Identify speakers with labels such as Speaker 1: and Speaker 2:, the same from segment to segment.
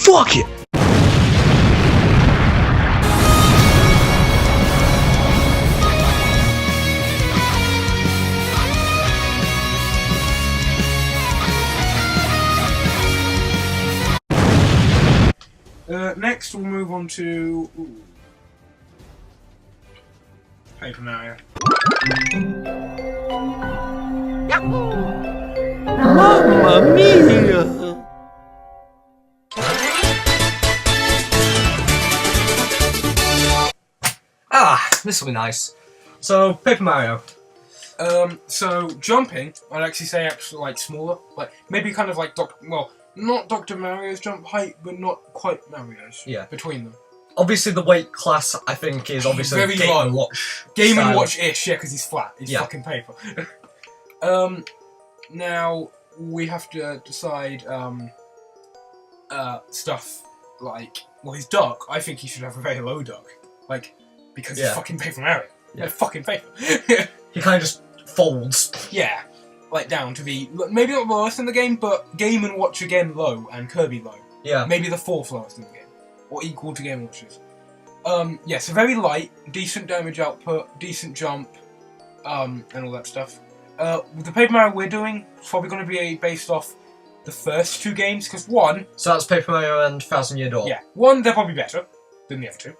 Speaker 1: Fuck it!
Speaker 2: Next, we'll move on to Paper Mario.
Speaker 1: Mamma mia! This will be nice. So, Paper Mario.
Speaker 2: So jumping, I'd actually say like smaller, like maybe kind of like not Dr. Mario's jump height, but not quite Mario's.
Speaker 1: Yeah.
Speaker 2: Between them.
Speaker 1: Obviously, the weight class, I think, is obviously
Speaker 2: very
Speaker 1: Game
Speaker 2: low.
Speaker 1: & Watch.
Speaker 2: Game
Speaker 1: style.
Speaker 2: and Watch-ish, yeah, because he's flat. He's fucking paper. Now we have to decide stuff like, well, his duck. I think he should have a very low duck, like because he's fucking Paper Mario. Yeah, fucking paper.
Speaker 1: He kind of just folds.
Speaker 2: Yeah, like down to be maybe not the lowest in the game, but Game & Watch again low and Kirby low.
Speaker 1: Yeah.
Speaker 2: Maybe the 4th lowest in the game, or equal to Game & Watch's. Yeah, so very light, decent damage output, decent jump, and all that stuff. With the Paper Mario we're doing, it's probably going to be based off the first 2 games, because 1...
Speaker 1: So that's Paper Mario and Thousand Year Door.
Speaker 2: Yeah, 1, they're probably better than the other 2.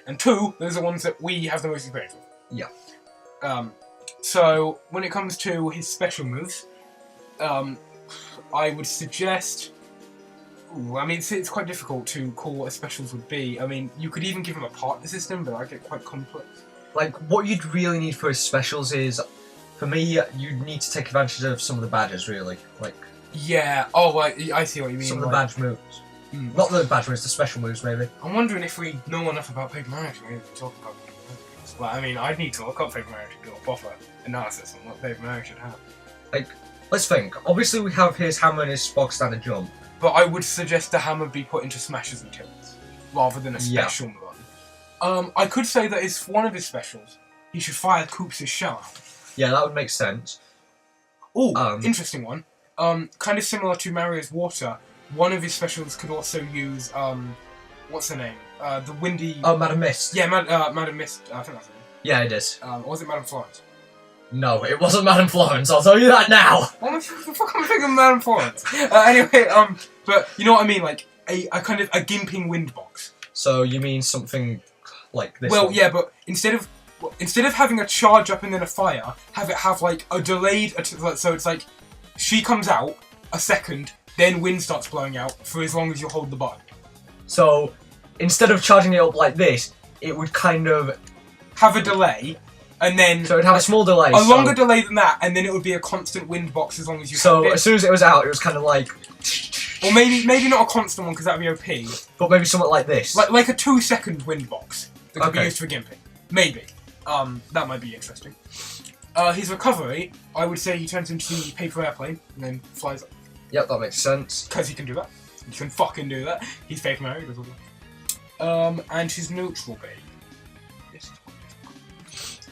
Speaker 2: And 2, those are the ones that we have the most experience with.
Speaker 1: Yeah.
Speaker 2: So, when it comes to his special moves, I would suggest... Ooh, I mean, it's quite difficult to call what his specials would be. I mean, you could even give him a partner system, but I get quite complex.
Speaker 1: Like, what you'd really need for his specials is, for me, you'd need to take advantage of some of the badges, really. Like...
Speaker 2: Yeah, oh, I see what you mean.
Speaker 1: Some of the badge moves. Not the badge moves, the special moves, maybe.
Speaker 2: I'm wondering if we know enough about Paper Mario to maybe talk about Paper Mario. Like, I mean, I'd need to look up Paper Mario to do a proper analysis on what Paper Mario should have.
Speaker 1: Like, let's think. Obviously, we have his hammer and his box standard jump.
Speaker 2: But I would suggest the hammer be put into smashes and tilts, rather than a special run. I could say that it's one of his specials. He should fire Koops' shell out.
Speaker 1: Yeah, that would make sense.
Speaker 2: Oh, interesting one. Kind of similar to Mario's water, one of his specials could also use, what's her name? The windy...
Speaker 1: Oh, Madam Mist.
Speaker 2: Yeah, Madam Mist, I think that's her name.
Speaker 1: Yeah, it is.
Speaker 2: Or was it Madam Florence?
Speaker 1: No, it wasn't Madam Florence, I'll tell you that now!
Speaker 2: What the fuck am I thinking of Madam Florence? Anyway, but you know what I mean, like, a kind of a gimping wind box.
Speaker 1: So, you mean something like this
Speaker 2: Well,
Speaker 1: one?
Speaker 2: yeah, but instead of having a charge up and then a fire, have it have, like, a delayed... So it's like, she comes out, a second, then wind starts blowing out for as long as you hold the button.
Speaker 1: So, instead of charging it up like this, it would kind of...
Speaker 2: Have a delay, and then...
Speaker 1: So it'd have a small delay.
Speaker 2: A longer delay than that, and then it would be a constant wind box as long as you held it.
Speaker 1: So, as soon as it was out, it was kind of like...
Speaker 2: Or maybe not a constant one, because that would be OP.
Speaker 1: But maybe something like this.
Speaker 2: Like a 2-second wind box that could be used for gimping. Maybe. That might be interesting. His recovery, I would say he turns into the paper airplane, and then flies up.
Speaker 1: Yep, that makes sense.
Speaker 2: Because he can do that. He can fucking do that. He's Paper Mario, he does all that. And his neutral bait.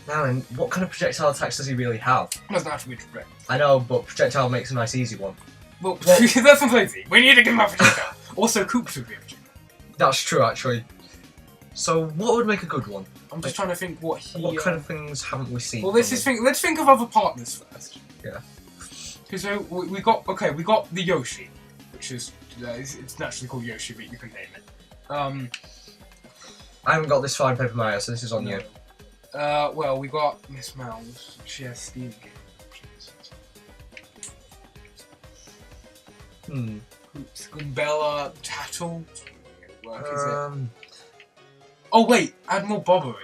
Speaker 1: Now then, what kind of projectile attacks does he really have?
Speaker 2: Doesn't have to be direct.
Speaker 1: I know, but projectile makes a nice easy one.
Speaker 2: Well, that's not easy. We need to give him a projectile. Also, Koops would be a projectile.
Speaker 1: That's true, actually. So, what would make a good one?
Speaker 2: I'm just trying to think what he...
Speaker 1: What kind of things haven't we seen?
Speaker 2: Well, let's think of other partners first.
Speaker 1: Yeah.
Speaker 2: Because we got the Yoshi, which is it's naturally called Yoshi, but you can name it.
Speaker 1: I haven't got this far in Paper Mario, so this is on you.
Speaker 2: Well, we got Miss Mouse. She has Steam Game. Goombella, Tattle. Work, is it? Oh wait, Admiral Bobbery.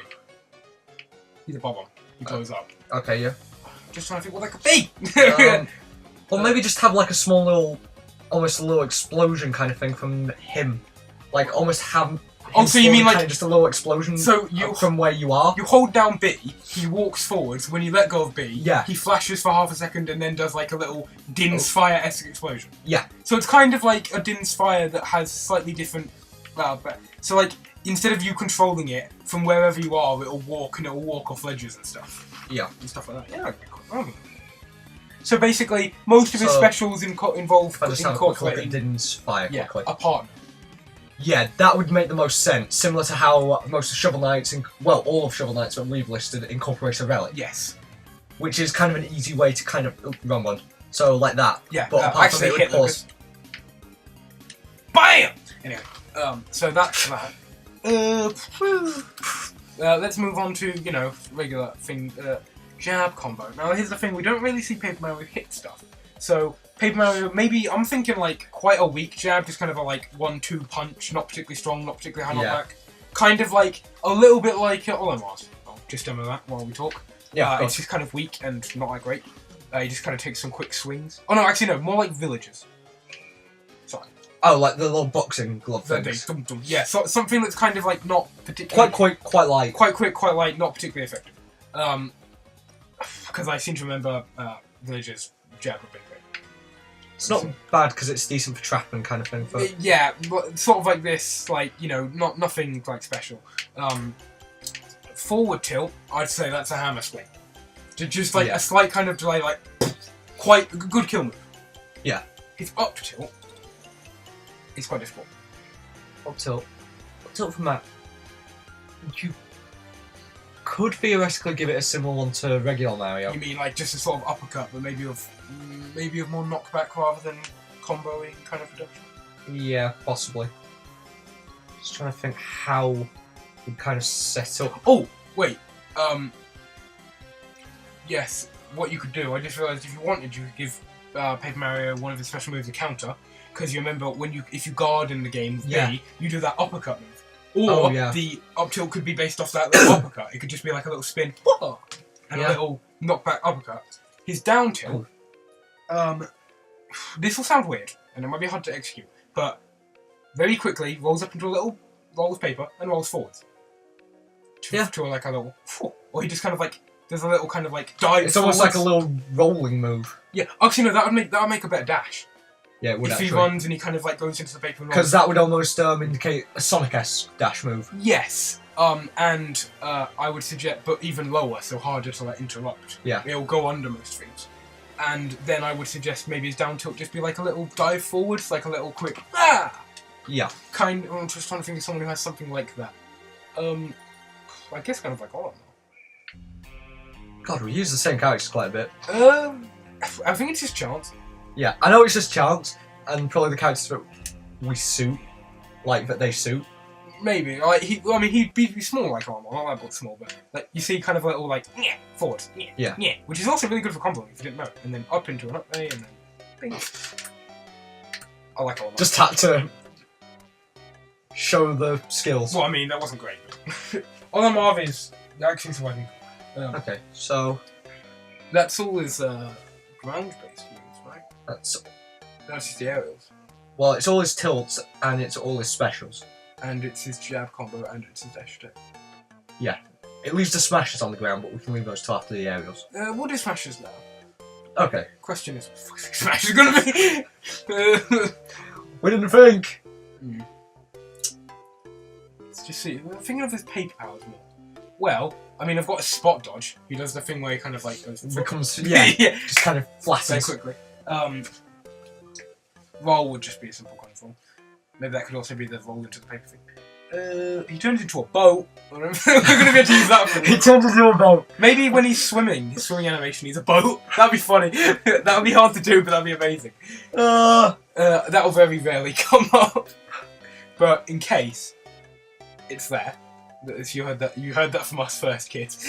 Speaker 2: He's a bobber. He blows up.
Speaker 1: Okay, yeah.
Speaker 2: Just trying to think what that could be.
Speaker 1: Or maybe just have like a small little, almost a little explosion kind of thing from him. Like almost have.
Speaker 2: Oh, so you mean like
Speaker 1: just a little explosion?
Speaker 2: So
Speaker 1: from where you are.
Speaker 2: You hold down B. He walks forwards. When you let go of B,
Speaker 1: yeah,
Speaker 2: he flashes for half a second and then does like a little Din's Fire-esque explosion.
Speaker 1: Yeah.
Speaker 2: So it's kind of like a Din's Fire that has slightly different. So like instead of you controlling it from wherever you are, it'll walk off ledges and stuff.
Speaker 1: Yeah.
Speaker 2: And stuff like that. Yeah. That'd be cool. So basically, most of his specials involve
Speaker 1: incorporating
Speaker 2: Din's Fire.
Speaker 1: quickly.
Speaker 2: A partner.
Speaker 1: Yeah, that would make the most sense. Similar to how most of Shovel Knights, all of Shovel Knights that we've listed, incorporates a relic.
Speaker 2: Yes.
Speaker 1: Which is kind of an easy way to kind of... Oh, wrong one. So, like that.
Speaker 2: Yeah,
Speaker 1: but apart from
Speaker 2: actually
Speaker 1: it would
Speaker 2: hit
Speaker 1: pause...
Speaker 2: BAM! Anyway, so that's that. Let's move on to, regular thing, jab combo. Now, here's the thing, we don't really see Paper Mario hit stuff. So, Paper Mario, maybe, I'm thinking, like, quite a weak jab, just kind of a, like, 1-2 punch, not particularly strong, not particularly high knockback. Kind of like, a little bit like Olimars. I'll just demo that while we talk.
Speaker 1: Yeah,
Speaker 2: it's just kind of weak and not that great. He just kind of takes some quick swings. Oh, no, actually, no, more like Villagers. Sorry.
Speaker 1: Oh, like the little boxing glove things.
Speaker 2: Yeah, so, something that's kind of, like, not particularly...
Speaker 1: Quite light.
Speaker 2: Quite quick, quite light, not particularly effective. Because I seem to remember Villagers' jab would be great.
Speaker 1: It's not bad because it's decent for trapping kind of thing.
Speaker 2: Yeah, but sort of like this, like, nothing, like, special. Forward tilt, I'd say that's a hammer swing. Just, like, a slight kind of delay, like, quite a good kill move.
Speaker 1: Yeah.
Speaker 2: His up tilt is quite difficult.
Speaker 1: Up tilt from that. You could theoretically give it a similar one to regular Mario.
Speaker 2: You mean like just a sort of uppercut, but maybe of more knockback rather than comboing kind of production?
Speaker 1: Yeah, possibly. Just trying to think how we kind of set up.
Speaker 2: Oh, wait. Yes, what you could do, I just realised if you wanted, you could give Paper Mario one of his special moves a counter, because you remember if you guard in the game with B, you do that uppercut move. Or the up tilt could be based off that little uppercut. It could just be like a little spin and a little knockback uppercut. His down tilt, this will sound weird and it might be hard to execute, but very quickly rolls up into a little roll of paper and rolls forwards. To like a little, or he just kind of like does a little kind of like dive. It's
Speaker 1: almost like a little rolling move.
Speaker 2: Yeah, actually no, that would make a better dash.
Speaker 1: Yeah, it would
Speaker 2: if he runs and he kind of like goes into the paper and rolls.
Speaker 1: Because that would almost indicate a Sonic-esque dash move.
Speaker 2: Yes. And I would suggest, but even lower, so harder to like interrupt.
Speaker 1: Yeah.
Speaker 2: It'll go under most things. And then I would suggest maybe his down tilt just be like a little dive forwards, like a little quick
Speaker 1: Yeah.
Speaker 2: I'm just trying to think of someone who has something like that. I guess kind of like all of them.
Speaker 1: God, we use the same characters quite a bit.
Speaker 2: I think it's just chance.
Speaker 1: Yeah, I know it's just chance, and probably the characters that we suit, like that they suit.
Speaker 2: Maybe. Like he'd be small like Armor, not that but small, but like you see kind of little like forward, which is also really good for comboing if you didn't know. And then up into an up A and then bing. I like Armor.
Speaker 1: Just had to show the skills.
Speaker 2: Well, I mean that wasn't great. Olimar is actually surviving.
Speaker 1: Okay, so
Speaker 2: that's all his ground-based moves, right? That's just the aerials.
Speaker 1: Well, it's all his tilts and it's all his specials.
Speaker 2: And it's his jab combo and it's his dash attack.
Speaker 1: Yeah. It leaves the smashes on the ground, but we can leave those till after the aerials.
Speaker 2: What is smashes now?
Speaker 1: Okay.
Speaker 2: Question is, what the fuck is smash gonna be?
Speaker 1: We didn't think!
Speaker 2: Let's just see. I'm thinking of his paper powers more. Well, I mean, I've got a spot dodge. He does the thing where he kind of like goes...
Speaker 1: Becomes, just kind of flattens.
Speaker 2: Very quickly. Roll would just be a simple control. Maybe that could also be the roll into the paper thing. He turns into a boat. We're going to be able to use that for him.
Speaker 1: He turns into a boat.
Speaker 2: Maybe when he's swimming, his swimming animation, he's a boat. That'd be funny. That would be hard to do, but that'd be amazing. That will very rarely come up. But in case it's there, you heard that from us first, kids.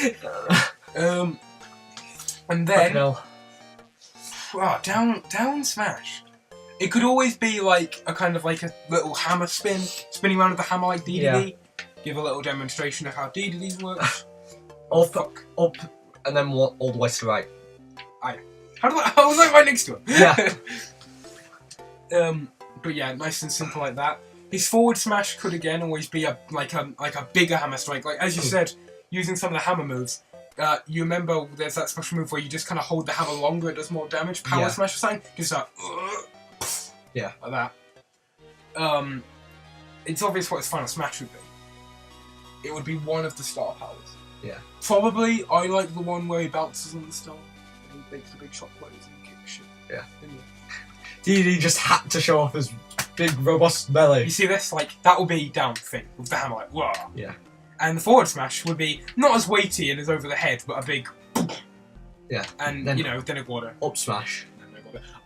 Speaker 2: And then down smash. It could always be like a kind of like a little hammer spinning around with the hammer like DDD. Yeah. Give a little demonstration of how DDD works.
Speaker 1: Up, and then all the way to the right.
Speaker 2: How was I right next to him?
Speaker 1: Yeah.
Speaker 2: But yeah, nice and simple like that. His forward smash could again always be a bigger hammer strike. Like as you said, using some of the hammer moves. You remember there's that special move where you just kind of hold the hammer longer, it does more damage. Power smash or something. Just like.
Speaker 1: Yeah.
Speaker 2: Like that. It's obvious what his final smash would be. It would be one of the star powers.
Speaker 1: Yeah.
Speaker 2: Probably, I like the one where he bounces on the star and he makes the big shot plays and kicks shit.
Speaker 1: Yeah. DD just had to show off his big robust melee.
Speaker 2: You see this? Like, that will be down thing with the hammer, like, whoa.
Speaker 1: Yeah.
Speaker 2: And the forward smash would be not as weighty and as over the head, but a big.
Speaker 1: Yeah.
Speaker 2: And
Speaker 1: Then
Speaker 2: then a water.
Speaker 1: up smash.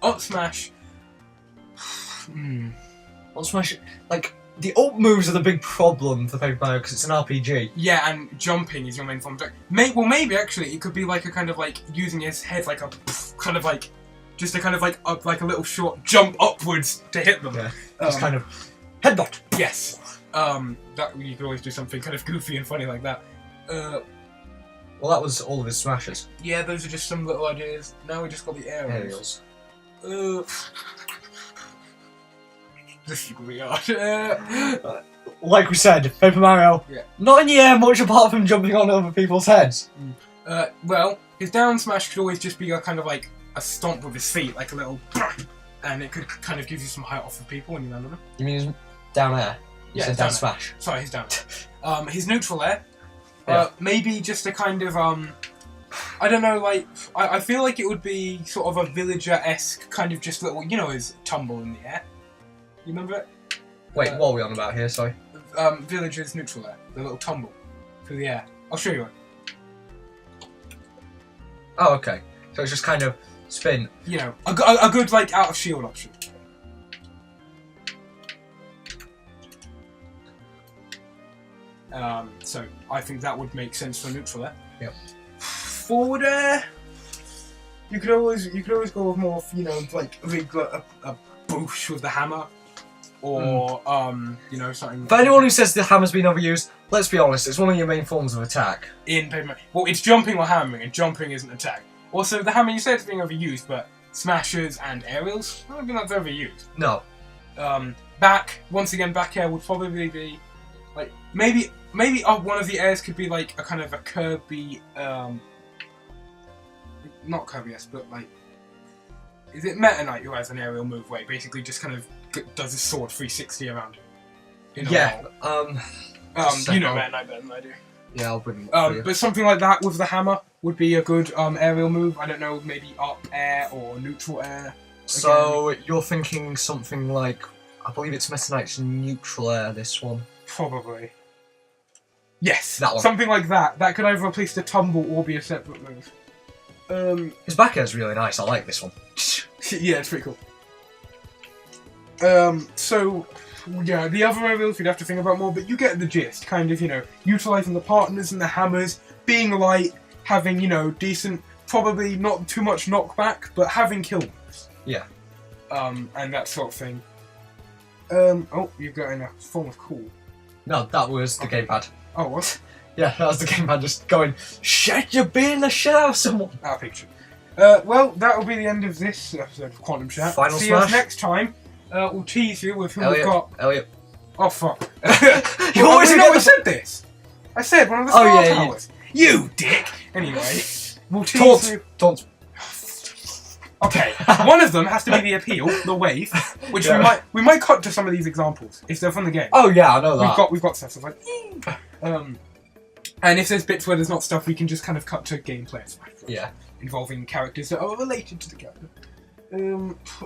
Speaker 2: Up smash.
Speaker 1: Up smash. Like the up moves are the big problem for Paper Mario because it's an RPG.
Speaker 2: Yeah, and jumping is your main form of attack. Well, maybe actually it could be like a kind of like using his head like a kind of like just a kind of like a little short jump upwards to hit them.
Speaker 1: Yeah. Just kind of headbutt.
Speaker 2: Yes. That you could always do something kind of goofy and funny like that.
Speaker 1: Well, that was all of his smashes.
Speaker 2: Yeah, those are just some little ideas. Now we just got the aerials. This is really hard.
Speaker 1: Like we said, Paper Mario, not in the air much apart from jumping on other people's heads.
Speaker 2: Well, his down smash could always just be a kind of like a stomp with his feet, like a little, and it could kind of give you some height off of people when you land on them.
Speaker 1: You mean his down air? You said down smash.
Speaker 2: Sorry, his down air. His neutral air. Maybe just a kind of I don't know, like I feel like it would be sort of a villager-esque kind of just little, you know, his tumble in the air. You remember it?
Speaker 1: Wait, what are we on about here? Sorry.
Speaker 2: Villager's neutral air, the little tumble through the air. I'll show you it.
Speaker 1: Oh, okay. So it's just kind of spin.
Speaker 2: You know, a good like out of shield option. So I think that would make sense for neutral air.
Speaker 1: Yep.
Speaker 2: Forward air. You could always go with more, you know, like a boosh with the hammer, or you know, something.
Speaker 1: For anyone who says the hammer's been overused, let's be honest, it's one of your main forms of attack.
Speaker 2: In Paper Mario. Well, it's jumping or hammering, and jumping isn't attack. Also, the hammer, you said it's being overused, but smashers and aerials, I don't think that's overused.
Speaker 1: No.
Speaker 2: Once again, back air would probably be like maybe one of the airs could be like a kind of a Kirby, not Kirby-esque, but like, is it Meta Knight who has an aerial move where he basically just kind of does his sword 360 around it?
Speaker 1: Yeah.
Speaker 2: You know Meta Knight better than I do.
Speaker 1: Yeah, I'll bring it for you.
Speaker 2: But something like that with the hammer would be a good aerial move. I don't know, maybe up air or neutral air.
Speaker 1: So you're thinking something like, I believe it's Meta Knight's neutral air, this one.
Speaker 2: Probably. Yes,
Speaker 1: that one.
Speaker 2: Something like that. That could either replace the tumble or be a separate move.
Speaker 1: His back air's really nice, I like this one.
Speaker 2: Yeah, it's pretty cool. So, yeah, the other aerials we'd have to think about more, but you get the gist. Kind of, you know, utilising the partners and the hammers, being light, having, you know, decent, probably not too much knockback, but having kill moves.
Speaker 1: Yeah.
Speaker 2: And that sort of thing. Oh, you've got in a form of cool.
Speaker 1: No, that was the gamepad.
Speaker 2: Oh, what?
Speaker 1: Yeah, that was the gamepad just going, shit, you're being the shit out of someone.
Speaker 2: Out of picture. Well, that'll be the end of this episode of Quantum Chat.
Speaker 1: Final
Speaker 2: See
Speaker 1: smash.
Speaker 2: us next time. We'll tease you with who
Speaker 1: Elliot,
Speaker 2: we've got.
Speaker 1: Elliot.
Speaker 2: Oh, fuck.
Speaker 1: You always
Speaker 2: I
Speaker 1: forget the...
Speaker 2: said this. I said one of the Star
Speaker 1: yeah,
Speaker 2: Towers. You dick. Anyway, we'll tease you.
Speaker 1: Taunt.
Speaker 2: Okay, one of them has to be the appeal, the wave, which we might cut to some of these examples if they're from the game.
Speaker 1: Oh yeah, I know that.
Speaker 2: We've got stuff. So like, and if there's bits where there's not stuff, we can just kind of cut to gameplay.
Speaker 1: Yeah.
Speaker 2: Involving characters that are related to the character.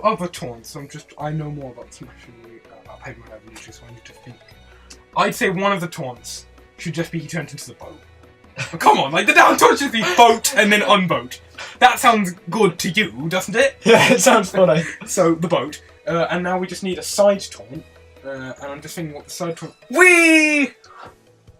Speaker 2: Other taunts. I know more about Smash and Paper Mario than you, so I need to think. I'd say one of the taunts should just be he turned into the boat. But come on, like the down taunt should be boat and then unboat. That sounds good to you, doesn't it?
Speaker 1: Yeah, it sounds funny.
Speaker 2: So the boat, and now we just need a side taunt. And I'm just thinking what the side taunt.
Speaker 1: Whee!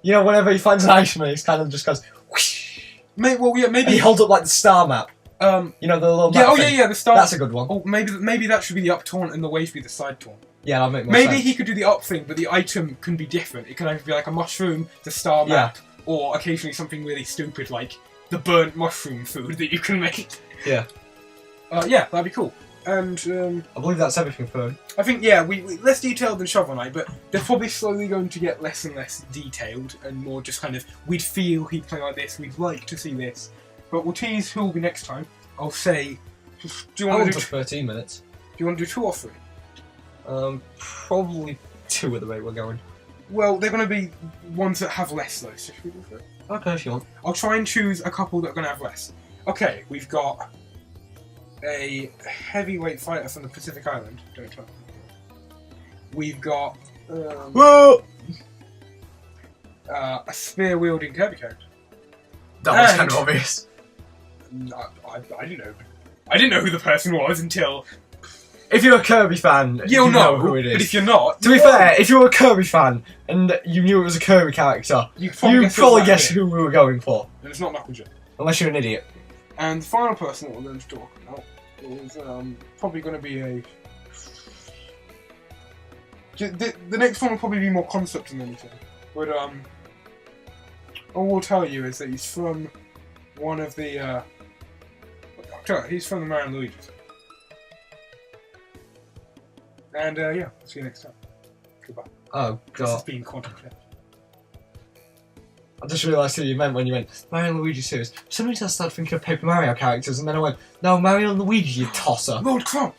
Speaker 1: You know, whenever he finds an Iceman, he kind of just goes whoosh.
Speaker 2: Maybe
Speaker 1: And he holds up like the star map. You know, the little map thing.
Speaker 2: the star.
Speaker 1: That's a good one.
Speaker 2: Oh, maybe that should be the up taunt and the wave be the side taunt.
Speaker 1: Yeah, that'll make more sense.
Speaker 2: Maybe he could do the up thing, but the item can be different. It can either be like a mushroom, the star map, or occasionally something really stupid like the burnt mushroom food that you can make.
Speaker 1: Yeah.
Speaker 2: Yeah, that'd be cool. And
Speaker 1: I believe that's everything for him.
Speaker 2: I think, yeah, we less detailed than Shovel Knight, but they're probably slowly going to get less and less detailed and more just kind of, we'd feel he'd play like this, we'd like to see this. But we'll tease who will be next time. I'll say, do you want to do
Speaker 1: 13 minutes.
Speaker 2: Do you want to do 2 or 3?
Speaker 1: Probably 2 at the rate we're going.
Speaker 2: Well, they're going to be ones that have less though, so should we go for it?
Speaker 1: Okay, if you want.
Speaker 2: I'll try and choose a couple that are going to have less. Okay, we've got a heavyweight fighter from the Pacific Island. Don't tell me. we've got
Speaker 1: Whoa!
Speaker 2: a spear-wielding Kirby character.
Speaker 1: That was
Speaker 2: And-
Speaker 1: kind of obvious.
Speaker 2: I didn't know. I didn't know who the person was until
Speaker 1: If you're a Kirby fan,
Speaker 2: you'll
Speaker 1: you know who
Speaker 2: know.
Speaker 1: it is.
Speaker 2: But if you're not,
Speaker 1: To be fair, if you were a Kirby fan and you knew it was a Kirby character,
Speaker 2: you'd
Speaker 1: you'd probably guess
Speaker 2: who.
Speaker 1: who we were going for.
Speaker 2: And it's not Knucklejack.
Speaker 1: Unless you're an idiot.
Speaker 2: And the final person that we're going to talk about is probably going to be a. The next one will probably be more concept than anything. But all we'll tell you is that he's from one of the. I'll tell you, he's from the Mario and Luigi. And yeah, see you next time. Goodbye.
Speaker 1: Oh
Speaker 2: This has
Speaker 1: god.
Speaker 2: been Quantum Clip.
Speaker 1: I just realised who you meant when you went Mario and Luigi series. For some reason I started thinking of Paper Mario characters and then I went, no, Mario and Luigi, you tosser.
Speaker 2: Lord Crump!